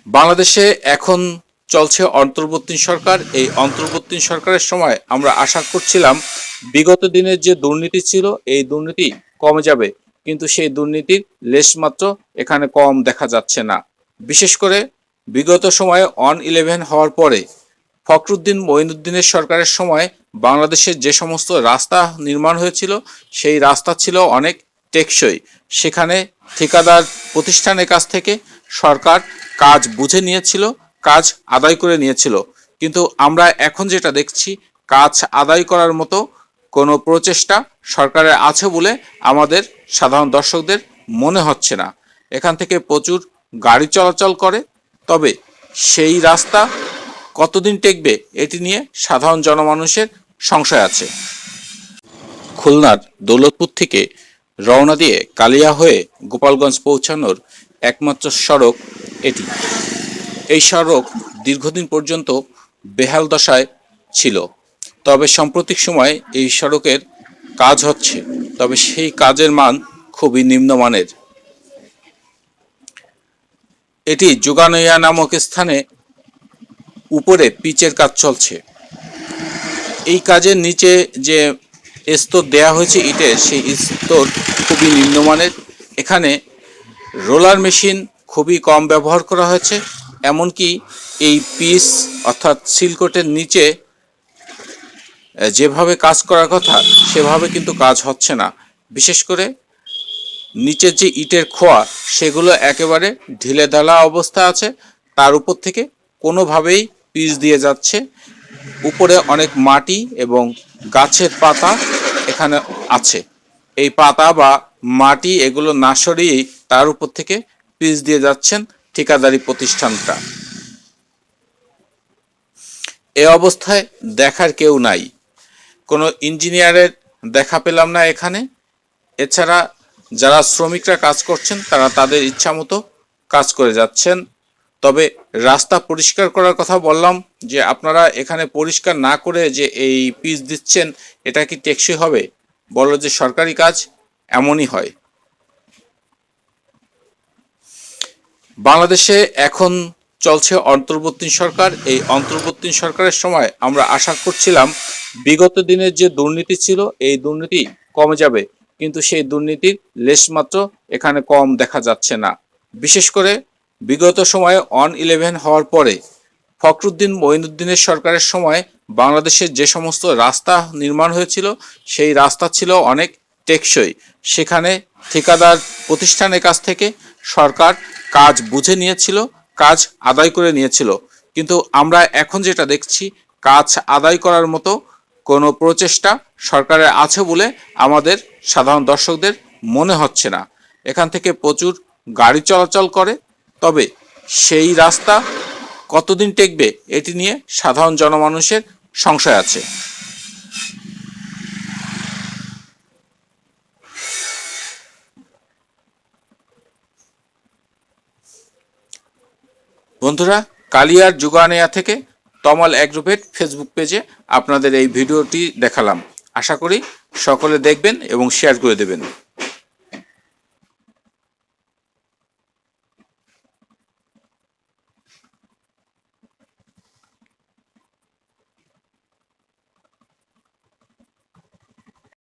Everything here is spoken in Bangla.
বাংলাদেশে এখন চলছে অন্তর্বর্তী সরকার। এই অন্তর্বর্তী সরকারের সময় আমরা আশা করছিলাম বিগত দিনের যে দুর্নীতি ছিল এই দুর্নীতি কমে যাবে, কিন্তু সেই দুর্নীতির লেশমাত্র এখানে কম দেখা যাচ্ছে না। বিশেষ করে বিগত সময়ে 11 হওয়ার পরে ফখরুদ্দিন মঈনুদ্দিনের সরকারের সময় বাংলাদেশের যে সমস্ত রাস্তা নির্মাণ হয়েছিল সেই রাস্তা ছিল অনেক টেকসই। সেখানে ঠিকাদার প্রতিষ্ঠানের কাছ থেকে সরকার কাজ বুঝে নিয়েছিল, কাজ আদায় করে নিয়েছিল। কিন্তু আমরা এখন যেটা দেখছি, কাজ আদায় করার মতো কোনো প্রচেষ্টা সরকারের আছে বলে আমাদের সাধারণ দর্শকদের মনে হচ্ছে না। এখান থেকে প্রচুর গাড়ি চলাচল করে, তবে সেই রাস্তা কতদিন টেকবে এটি নিয়ে সাধারণ জনমানুষের সংশয় আছে। খুলনার দৌলতপুর থেকে রওনা দিয়ে কালিয়া হয়ে গোপালগঞ্জ পৌঁছানোর একমাত্র সড়ক এটি। এই সড়ক দীর্ঘদিন পর্যন্ত বেহাল দশায় ছিল, তবে সাম্প্রতিক সময়ে এই সড়কের কাজ হচ্ছে, তবে সেই কাজের মান খুবই নিম্নমানের। এটি যোগানইয়া নামক স্থানে উপরে পিচের কাজ চলছে। এই কাজের নিচে যে স্তর দেয়া হয়েছে ইটের, সেই স্তর খুবই নিম্নমানের। এখানে রোলার মেশিন খুবই কম ব্যবহার করা হয়েছে, এমনকি এই পিচ অর্থাৎ সিলকোটের নিচে যেভাবে কাজ করার কথা সেভাবে কিন্তু কাজ হচ্ছে না। বিশেষ করে নিচের যে ইটের খোয়া সেগুলো একেবারে ঢিলেঢালা অবস্থা আছে, তার উপর থেকে কোনোভাবেই পিচ দিয়ে যাচ্ছে। উপরে অনেক মাটি এবং গাছের পাতা এখানে আছে। এই পাতা বা মাটি এগুলো না সরিয়েই তার উপর থেকে পিচ দিয়ে যাচ্ছেন ঠিকাদারি প্রতিষ্ঠানটা। এ অবস্থায় দেখার কেউ নাই, কোনো ইঞ্জিনিয়ারের দেখা পেলাম না এখানে। এছাড়া যারা শ্রমিকরা কাজ করছেন তারা তাদের ইচ্ছামতো কাজ করে যাচ্ছেন। তবে রাস্তা পরিষ্কার করার কথা বললাম, যে আপনারা এখানে পরিষ্কার না করে যে এই পিচ দিচ্ছেন, এটা কি টেকসই হবে? বলো যে সরকারি কাজ এমনই হয়। বাংলাদেশে এখন চলছে অন্তর্বর্তী সরকার। এই অন্তর্বর্তী সরকারের সময় আমরা আশা করছিলাম বিগত দিনের যে দুর্নীতি ছিল এই দুর্নীতি কমে যাবে, কিন্তু সেই দুর্নীতির লেশমাত্র এখানে কম দেখা যাচ্ছে না। বিশেষ করে বিগত সময়ে 11 হওয়ার পরে ফখরুদ্দিন মঈনুদ্দিনের সরকারের সময় বাংলাদেশের যে সমস্ত রাস্তা নির্মাণ হয়েছিল সেই রাস্তা ছিল অনেক টেকসই। সেখানে ঠিকাদার প্রতিষ্ঠানের কাছ থেকে সরকার কাজ বুঝে নিয়েছিল, কাজ আদায় করে নিয়েছিল। কিন্তু আমরা এখন যেটা দেখছি, কাজ আদায় করার মতো কোনো প্রচেষ্টা সরকারের আছে বলে আমাদের সাধারণ দর্শকদের মনে হচ্ছে না। এখান থেকে প্রচুর গাড়ি চলাচল করে, তবে সেই রাস্তা কতদিন টেকবে এটি নিয়ে সাধারণ জনমানুষের সংশয় আছে। বন্ধুরা, কালিয়ার যোগানিয়া থেকে তমাল অ্যাগ্রোভেট ফেসবুক পেজে আপনাদের এই ভিডিওটি দেখালাম। আশা করি সকলে দেখবেন এবং শেয়ার করে দেবেন।